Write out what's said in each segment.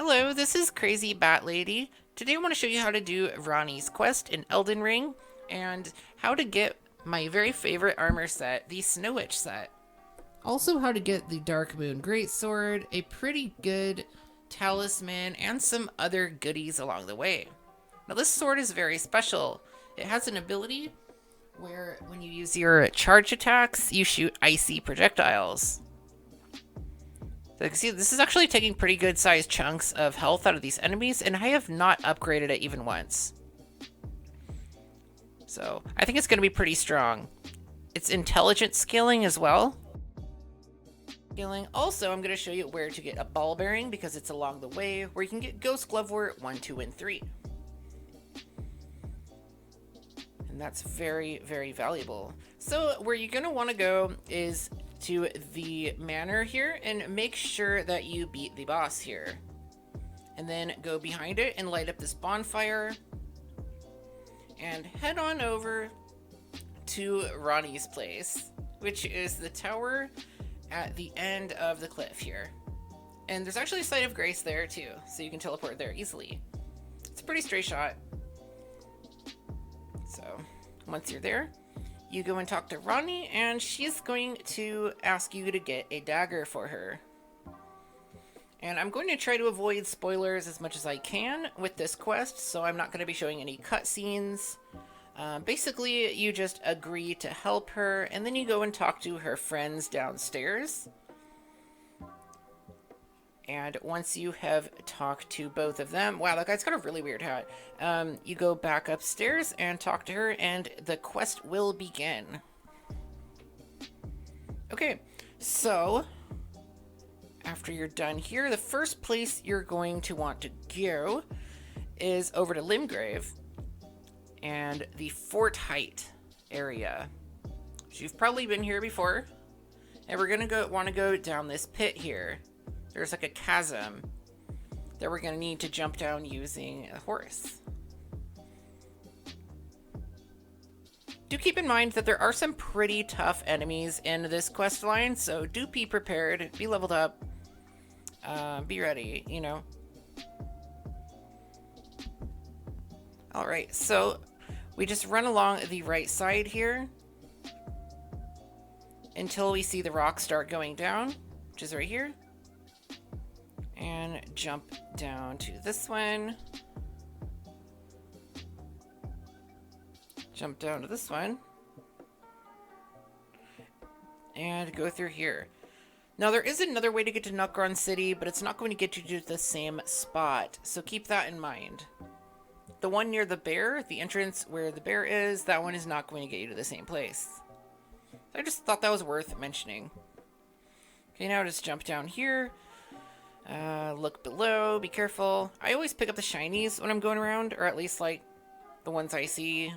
Hello, this is Crazy Bat Lady. Today I want to show you how to do Ranni's quest in Elden Ring and how to get my very favorite armor set, the Snow Witch set. Also how to get the Dark Moon Greatsword, a pretty good talisman, and some other goodies along the way. Now this sword is very special. It has an ability where when you use your charge attacks, you shoot icy projectiles. So you can see this is actually taking pretty good sized chunks of health out of these enemies, and I have not upgraded it even once. So I think it's going to be pretty strong. It's intelligent scaling as well. Also, I'm going to show you where to get a ball bearing because it's along the way where you can get Ghost Glovewort 1, 2, and 3. And that's very, very valuable. So where you're going to want to go is to the manor here and make sure that you beat the boss here. And then go behind it and light up this bonfire. And head on over to Ranni's place, which is the tower at the end of the cliff here. And there's actually a site of grace there too, so you can teleport there easily. It's a pretty straight shot. So once you're there, you go and talk to Ranni, and she's going to ask you to get a dagger for her. And I'm going to try to avoid spoilers as much as I can with this quest, so I'm not going to be showing any cutscenes. Basically, you just agree to help her, and then you go and talk to her friends downstairs. And once you have talked to both of them, wow, that guy's got a really weird hat. You go back upstairs and talk to her, and the quest will begin. Okay, so after you're done here, the first place you're going to want to go is over to Limgrave and the Fort Height area. So you've probably been here before, and we're gonna want to go down this pit here. There's like a chasm that we're going to need to jump down using a horse. Do keep in mind that there are some pretty tough enemies in this quest line, so do be prepared, be leveled up, be ready, you know. Alright, so we just run along the right side here until we see the rocks start going down, which is right here. And jump down to this one. Jump down to this one. And go through here. Now there is another way to get to Nutgron City, but it's not going to get you to the same spot. So keep that in mind. The one near the bear, the entrance where the bear is, that one is not going to get you to the same place. So I just thought that was worth mentioning. Okay, now just jump down here. Look below, be careful. I always pick up the shinies when I'm going around, or at least like the ones I see.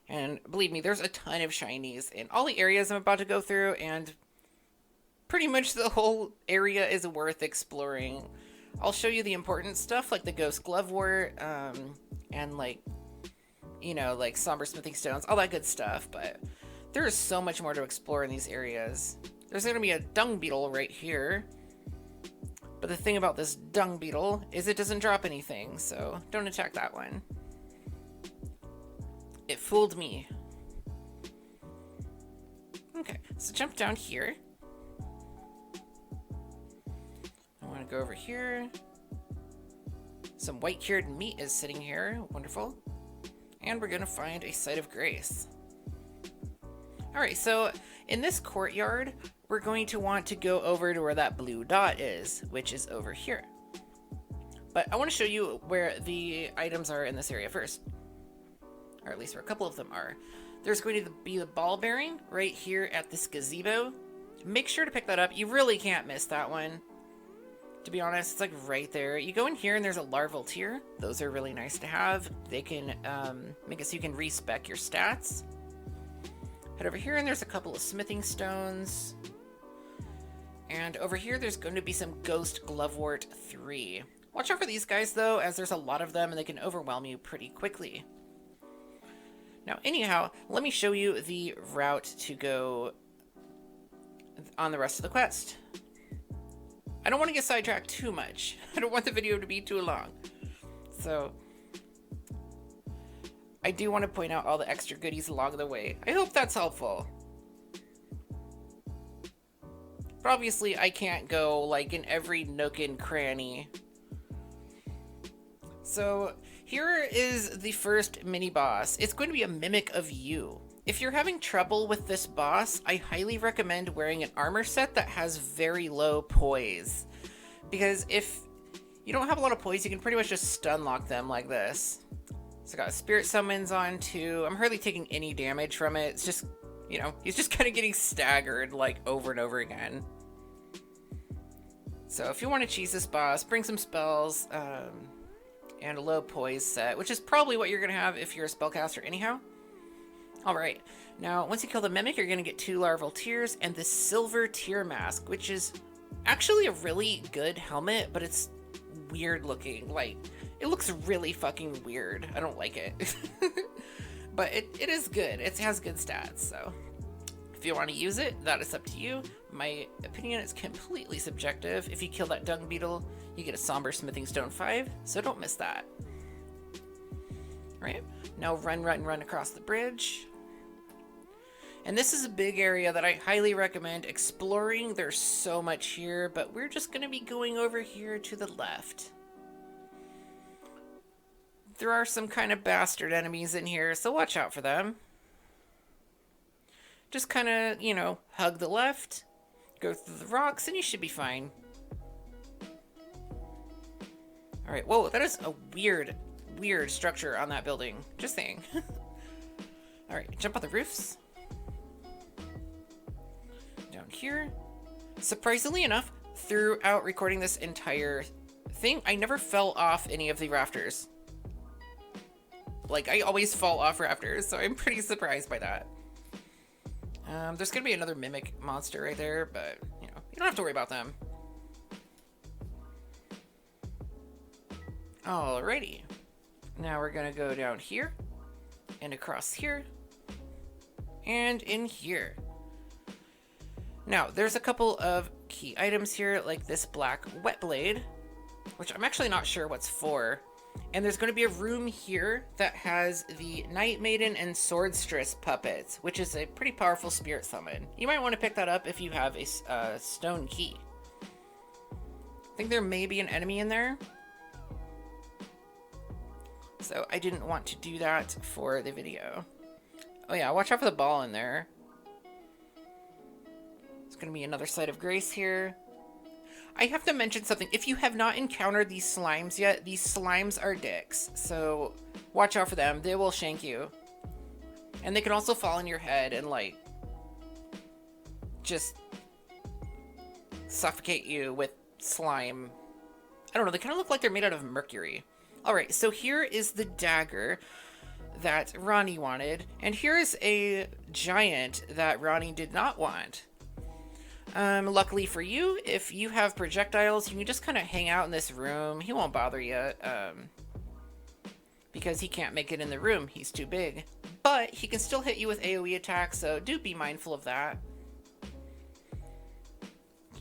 And believe me, there's a ton of shinies in all the areas I'm about to go through, and pretty much the whole area is worth exploring. I'll show you the important stuff like the Ghost Glovewort, and like, you know, like Somber Smithing Stones, all that good stuff, but there is so much more to explore in these areas. There's going to be a dung beetle right here. But the thing about this dung beetle is it doesn't drop anything, so don't attack that one. It fooled me. Okay, so jump down here. I want to go over here. Some white cured meat is sitting here. Wonderful. And we're going to find a site of grace. Alright, so in this courtyard, we're going to want to go over to where that blue dot is, which is over here. But I want to show you where the items are in this area first. Or at least where a couple of them are. There's going to be the ball bearing right here at this gazebo. Make sure to pick that up. You really can't miss that one. To be honest, it's like right there. You go in here and there's a larval tier. Those are really nice to have. They can make it so you can respec your stats. Head over here and there's a couple of smithing stones. And over here there's going to be some Ghost Glovewort 3. Watch out for these guys though, as there's a lot of them and they can overwhelm you pretty quickly. Now anyhow, let me show you the route to go on the rest of the quest. I don't want to get sidetracked too much. I don't want the video to be too long. So I do want to point out all the extra goodies along the way. I hope that's helpful. But obviously I can't go like in every nook and cranny. So here is the first mini boss. It's going to be a mimic of you. If you're having trouble with this boss, I highly recommend wearing an armor set that has very low poise. Because if you don't have a lot of poise, you can pretty much just stun lock them like this. So I got spirit summons on too. I'm hardly taking any damage from it. It's just, you know, he's just kind of getting staggered like over and over again. So if you want to cheese this boss, bring some spells and a low poise set, which is probably what you're going to have if you're a spellcaster anyhow. Alright, now once you kill the mimic, you're going to get 2 larval tears and this silver tear mask, which is actually a really good helmet, but it's weird looking. Like, it looks really fucking weird. I don't like it. But it is good. It has good stats, so if you want to use it, that is up to you. My opinion is completely subjective. If you kill that dung beetle, you get a somber smithing stone 5, so don't miss that. Alright, now run across the bridge. And this is a big area that I highly recommend exploring. There's so much here, but we're just going to be going over here to the left. There are some kind of bastard enemies in here, so watch out for them. Just kind of, you know, hug the left, go through the rocks, and you should be fine. Alright, whoa, that is a weird structure on that building. Just saying. Alright, jump on the roofs. Down here. Surprisingly enough, throughout recording this entire thing, I never fell off any of the rafters. Like, I always fall off rafters, so I'm pretty surprised by that. There's gonna be another mimic monster right there, but, you know, you don't have to worry about them. Alrighty. Now we're gonna go down here, and across here, and in here. Now, there's a couple of key items here, like this black wet blade, which I'm actually not sure what's for. And there's going to be a room here that has the Night Maiden and Swordstress puppets, which is a pretty powerful spirit summon. You might want to pick that up if you have a stone key. I think there may be an enemy in there. So I didn't want to do that for the video. Oh yeah, watch out for the ball in there. There's going to be another site of grace here. I have to mention something. If you have not encountered these slimes yet, these slimes are dicks. So watch out for them. They will shank you. And they can also fall in your head and like just suffocate you with slime. I don't know. They kind of look like they're made out of mercury. Alright, so here is the dagger that Ranni wanted. And here's a giant that Ranni did not want. Luckily for you, if you have projectiles, you can just kind of hang out in this room. He won't bother you, because he can't make it in the room. He's too big. But he can still hit you with AoE attacks, so do be mindful of that.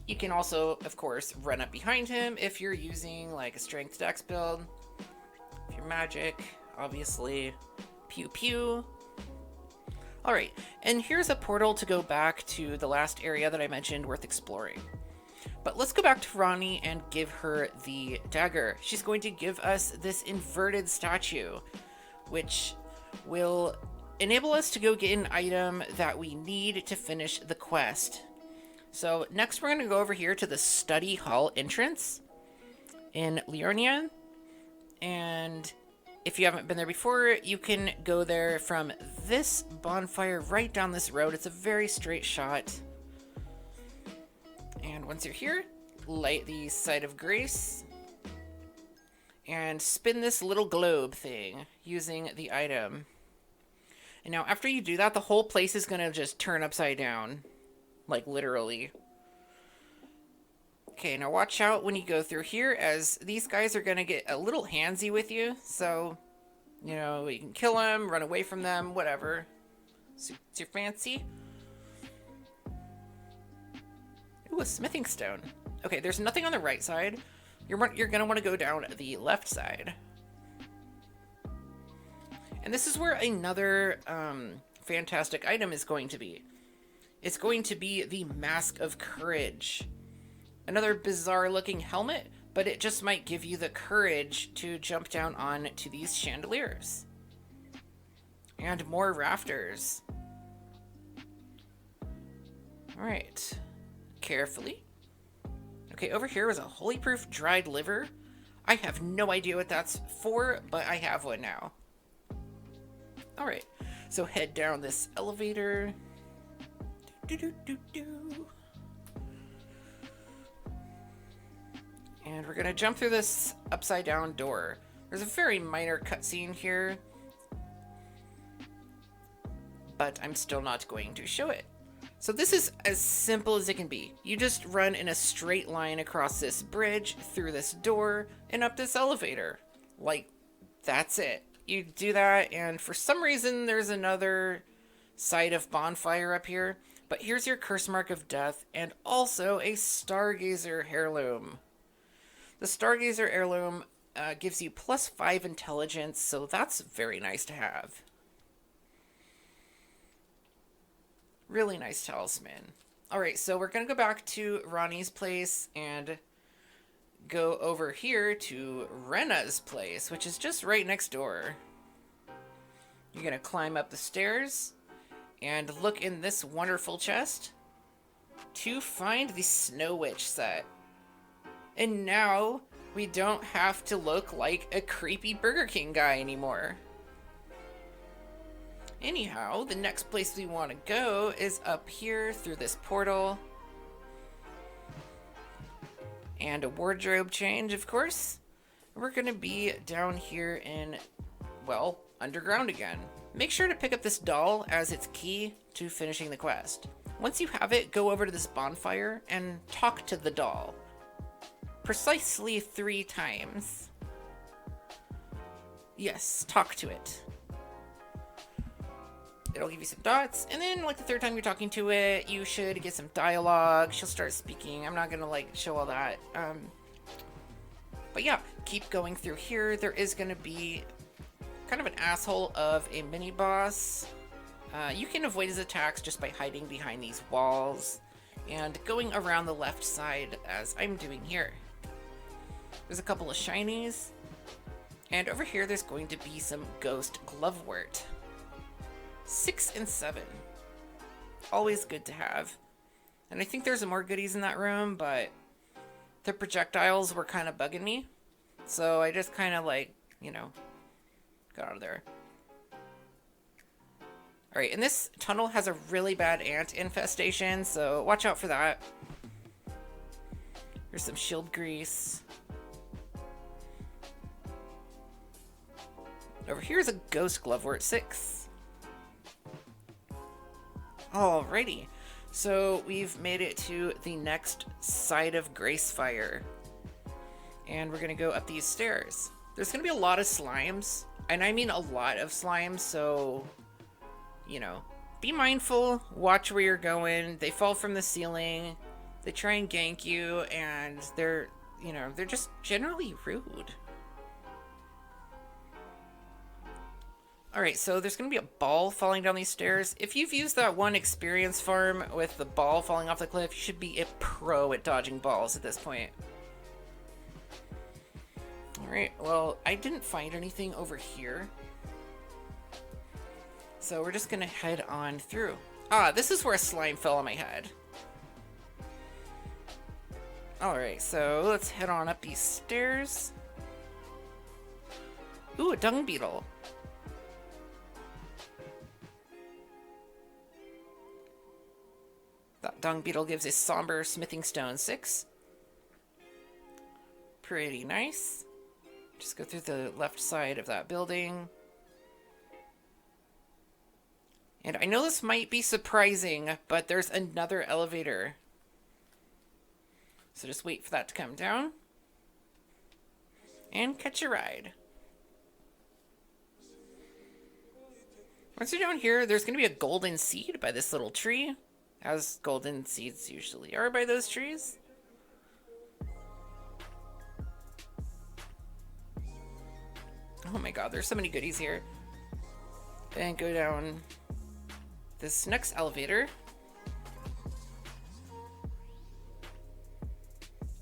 You can also, of course, run up behind him if you're using, like, a strength dex build. If you're magic, obviously, pew pew. Alright, and here's a portal to go back to the last area that I mentioned worth exploring. But let's go back to Ranni and give her the dagger. She's going to give us this inverted statue, which will enable us to go get an item that we need to finish the quest. So next we're going to go over here to the study hall entrance in Liurnia, and if you haven't been there before, you can go there from this bonfire right down this road. It's a very straight shot. And once you're here, light the site of grace and spin this little globe thing using the item. And now after you do that, the whole place is going to just turn upside down. Like literally. Okay, now watch out when you go through here, as these guys are going to get a little handsy with you. So, you know, you can kill them, run away from them, whatever. Suits your fancy. Ooh, a smithing stone. Okay, there's nothing on the right side. You're going to want to go down the left side. And this is where another fantastic item is going to be. It's going to be the Mask of Courage. Another bizarre looking helmet, but it just might give you the courage to jump down on to these chandeliers. And more rafters. Alright. Carefully. Okay, over here is a holy proof dried liver. I have no idea what that's for, but I have one now. Alright, so head down this elevator. And we're gonna jump through this upside down door. There's a very minor cutscene here, but I'm still not going to show it. So this is as simple as it can be. You just run in a straight line across this bridge, through this door, and up this elevator. Like, that's it. You do that, and for some reason there's another side of bonfire up here. But here's your cursemark of death, and also a stargazer heirloom. The stargazer heirloom gives you +5 intelligence, so that's very nice to have. Really nice talisman. Alright, so we're going to go back to Ranni's place and go over here to Renna's place, which is just right next door. You're going to climb up the stairs and look in this wonderful chest to find the Snow Witch set. And now we don't have to look like a creepy Burger King guy anymore. Anyhow, the next place we want to go is up here through this portal. And a wardrobe change, of course. We're going to be down here in, well, underground again. Make sure to pick up this doll as it's key to finishing the quest. Once you have it, go over to this bonfire and talk to the doll. Precisely 3 times. Yes, talk to it. It'll give you some dots, and then like the 3rd time you're talking to it, you should get some dialogue. She'll start speaking. I'm not gonna like show all that. But yeah, keep going through here. There is gonna be kind of an asshole of a mini boss. You can avoid his attacks just by hiding behind these walls and going around the left side as I'm doing here. There's a couple of shinies, and over here there's going to be some ghost glovewort. 6 and 7. Always good to have. And I think there's more goodies in that room, but the projectiles were kind of bugging me. So I just kind of like, you know, got out of there. Alright, and this tunnel has a really bad ant infestation, so watch out for that. Here's some shield grease. Over here is a ghost glovewort 6. Alrighty, so we've made it to the next side of Gracefire. And we're gonna go up these stairs. There's gonna be a lot of slimes, and I mean a lot of slimes, so, you know, be mindful, watch where you're going. They fall from the ceiling, they try and gank you, and they're, you know, they're just generally rude. Alright, so there's going to be a ball falling down these stairs. If you've used that one experience farm with the ball falling off the cliff, you should be a pro at dodging balls at this point. Alright, well, I didn't find anything over here. So we're just going to head on through. Ah, this is where a slime fell on my head. Alright, so let's head on up these stairs. Ooh, a dung beetle. That dung beetle gives a somber smithing stone 6. Pretty nice. Just go through the left side of that building. And I know this might be surprising, but there's another elevator. So just wait for that to come down. And catch a ride. Once you're down here, there's going to be a golden seed by this little tree. As golden seeds usually are by those trees. Oh my god, there's so many goodies here. And go down this next elevator.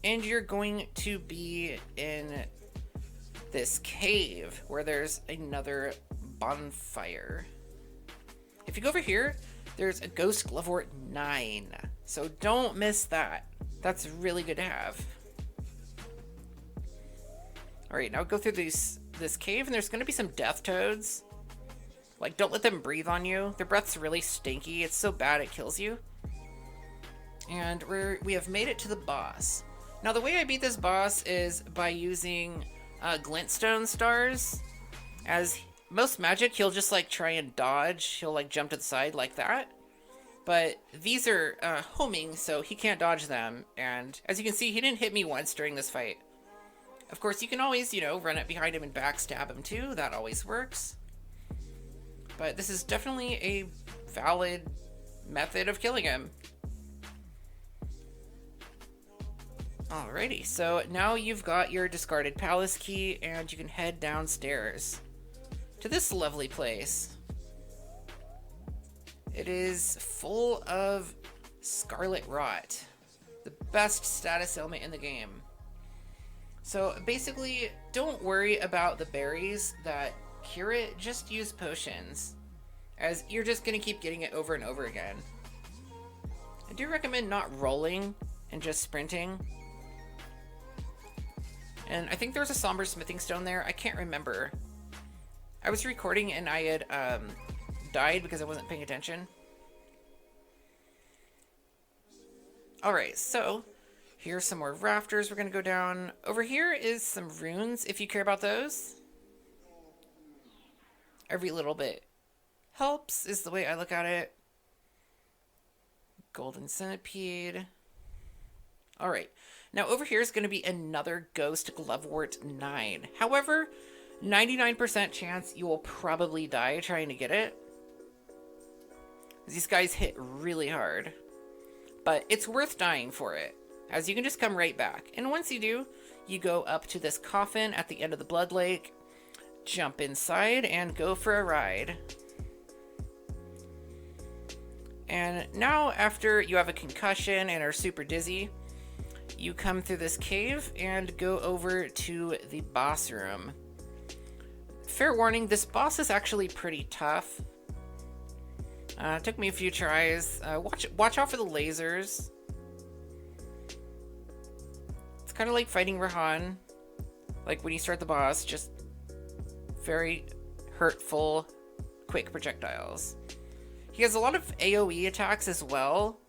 And you're going to be in this cave where there's another bonfire. If you go over here, there's a ghost glovewort 9. So don't miss that. That's really good to have. Alright, now go through this cave, and there's going to be some death toads. Like, don't let them breathe on you. Their breath's really stinky. It's so bad it kills you. And we have made it to the boss. Now, the way I beat this boss is by using glintstone stars. As most magic, he'll just, like, try and dodge. He'll, like, jump to the side like that. But these are homing, so he can't dodge them. And as you can see, he didn't hit me once during this fight. Of course, you can always, you know, run up behind him and backstab him too. That always works. But this is definitely a valid method of killing him. Alrighty, so now you've got your discarded palace key, and you can head downstairs to this lovely place. It is full of scarlet rot, the best status ailment in the game. So basically, don't worry about the berries that cure it, just use potions, as you're just going to keep getting it over and over again. I do recommend not rolling and just sprinting. And I think there's a somber smithing stone there. I can't remember. I was recording and I had died because I wasn't paying attention. Alright, so here's some more rafters we're going to go down. Over here is some runes, if you care about those. Every little bit helps, is the way I look at it. Golden centipede. Alright, now over here is going to be another ghost glovewort 9. However, 99% chance you will probably die trying to get it. These guys hit really hard. But it's worth dying for it, as you can just come right back. And once you do, you go up to this coffin at the end of the blood lake, jump inside, and go for a ride. And now, after you have a concussion and are super dizzy, you come through this cave and go over to the boss room. Fair warning, this boss is actually pretty tough. It took me a few tries. Watch out for the lasers. It's kind of like fighting RADAHN. Like when you start the boss, just very hurtful, quick projectiles. He has a lot of AoE attacks as well,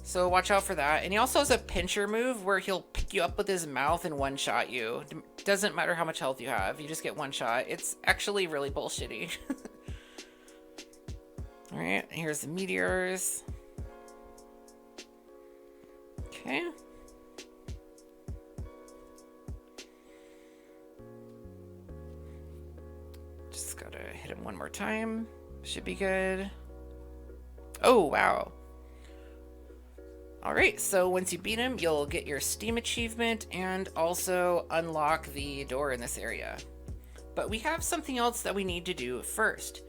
so watch out for that. And he also has a pincher move where he'll pick you up with his mouth and one-shot you. Doesn't matter how much health you have, you just get one shot. It's actually really bullshitty. Alright, here's the meteors. Okay. Just gotta hit him one more time. Should be good. Oh, wow. Alright, so once you beat him, you'll get your Steam achievement and also unlock the door in this area. But we have something else that we need to do first.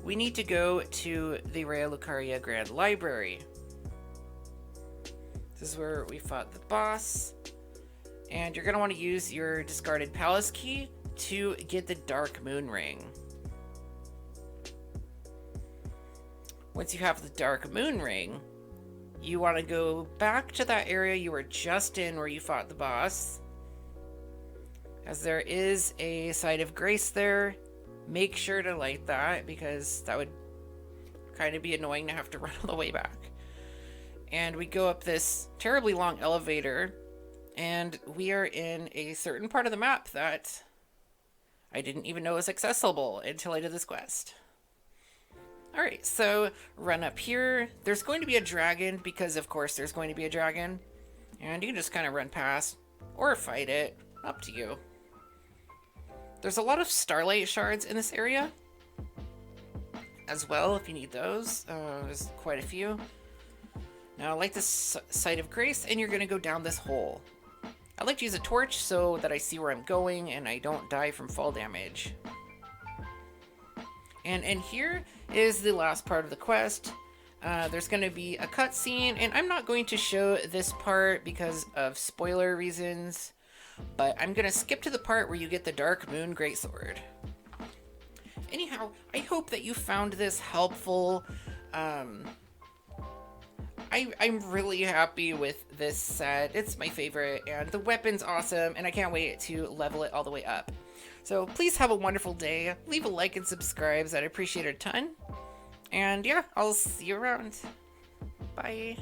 We need to go to the Raya Lucaria Grand Library. This is where we fought the boss. And you're going to want to use your discarded palace key to get the Dark Moon Ring. Once you have the Dark Moon Ring, you want to go back to that area you were just in where you fought the boss. As there is a site of grace there. Make sure to light that, because that would kind of be annoying to have to run all the way back. And we go up this terribly long elevator, and we are in a certain part of the map that I didn't even know was accessible until I did this quest. Alright, so run up here. There's going to be a dragon, because of course there's going to be a dragon. And you can just kind of run past, or fight it. Up to you. There's a lot of starlight shards in this area as well, if you need those. There's quite a few. Now, like this site of grace, and you're going to go down this hole. I like to use a torch so that I see where I'm going and I don't die from fall damage. And here is the last part of the quest. There's going to be a cutscene, and I'm not going to show this part because of spoiler reasons, but I'm going to skip to the part where you get the Dark Moon Greatsword. Anyhow, I hope that you found this helpful. I'm really happy with this set. It's my favorite, and the weapon's awesome, and I can't wait to level it all the way up. So please have a wonderful day. Leave a like and subscribe. I'd appreciate it a ton. And yeah, I'll see you around. Bye.